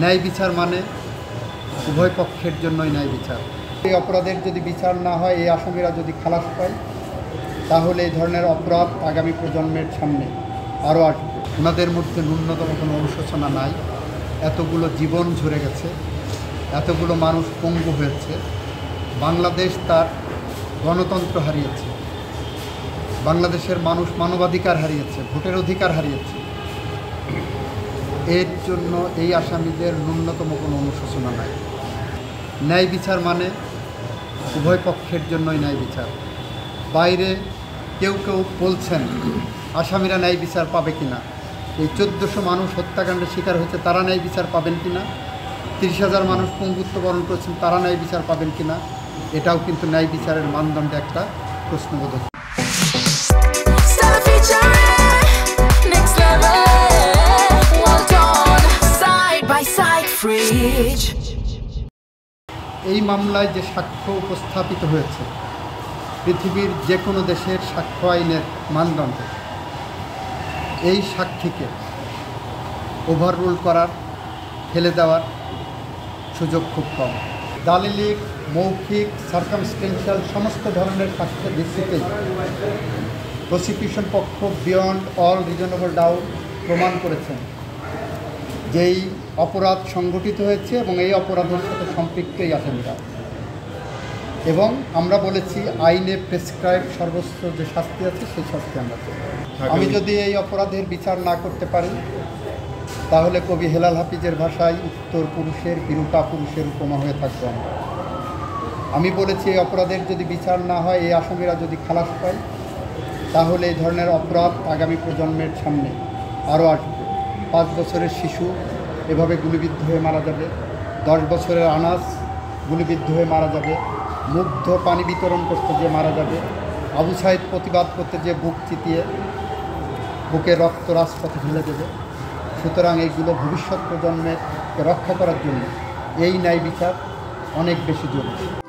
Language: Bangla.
ন্যায় বিচার মানে উভয় পক্ষের জন্যই ন্যায় বিচার। এই অপরাধের যদি বিচার না হয়, এই আসামিরা যদি খালাস পায়, তাহলে এই ধরনের অপরাধ আগামী প্রজন্মের সামনে আরও আসবে। ওনাদের মধ্যে ন্যূনতম কোনো অনুশোচনা নাই। এতগুলো জীবন ঝরে গেছে, এতগুলো মানুষ পঙ্গু হয়েছে। বাংলাদেশ তার গণতন্ত্র হারিয়েছে, বাংলাদেশের মানুষ মানবাধিকার হারিয়েছে, ভোটের অধিকার হারিয়েছে। এর জন্য এই আসামিদের ন্যূনতম কোনো অনুশোচনা নাই। ন্যায় বিচার মানে উভয় পক্ষের জন্যই ন্যায় বিচার। বাইরে কেউ কেউ বলছেন আসামিরা ন্যায় বিচার পাবে কিনা, এই 1400 মানুষ হত্যাকাণ্ডের শিকার হয়েছে, তারা ন্যায় বিচার পাবেন কিনা, 30,000 মানুষ পঙ্গুত্ব বরণ করেছেন, তারা ন্যায় বিচার পাবেন কিনা, এটাও কিন্তু ন্যায় বিচারের মানদণ্ডে একটা প্রশ্নবোধক। এই মামলায় যে সাক্ষ্য উপস্থাপিত হয়েছে পৃথিবীর যে কোনো দেশের সাক্ষ্য আইনের মানদণ্ডে, এই সাক্ষীকে ওভাররুল করার, ফেলে দেওয়ার সুযোগ খুব কম। দালিলিক, মৌখিক, সার্কামস্টেন্সিয়াল সমস্ত ধরনের সাক্ষ্যের ভিত্তিতেই প্রসিকিউশন পক্ষ বিয়ন্ড অল রিজনেবল ডাউট প্রমাণ করেছেন যেই অপরাধ সংঘটিত হয়েছে এবং এই অপরাধের সাথে সম্পৃক্ত এই আসামিরা। এবং আমরা বলেছি আইনে প্রেসক্রাইব সর্বোচ্চ যে শাস্তি আছে সেই শাস্তি আমরা চাই। আমি যদি এই অপরাধের বিচার না করতে পারি, তাহলে কবি হেলাল হাফিজের ভাষায় উত্তর পুরুষের বিরূপা পুরুষের উপমা হয়ে থাকবো আমি বলেছি এই অপরাধের যদি বিচার না হয়, এই আসামিরা যদি খালাস পায়, তাহলে এই ধরনের অপরাধ আগামী প্রজন্মের সামনে আরও আসবে। 5 বছরের শিশু এভাবে গুলিবিদ্ধ হয়ে মারা যাবে, 10 বছরের আনাস গুলিবিদ্ধ হয়ে মারা যাবে, মুগ্ধ পানি বিতরণ করতে গিয়ে মারা যাবে, আবু সাইদ প্রতিবাদ করতে গিয়ে বুক চিতিয়ে বুকে রক্ত রাজপথে ফেলে দেবে। সুতরাং এইগুলো ভবিষ্যৎ প্রজন্মের রক্ষা করার জন্য এই ন্যায় বিচার অনেক বেশি জরুরি।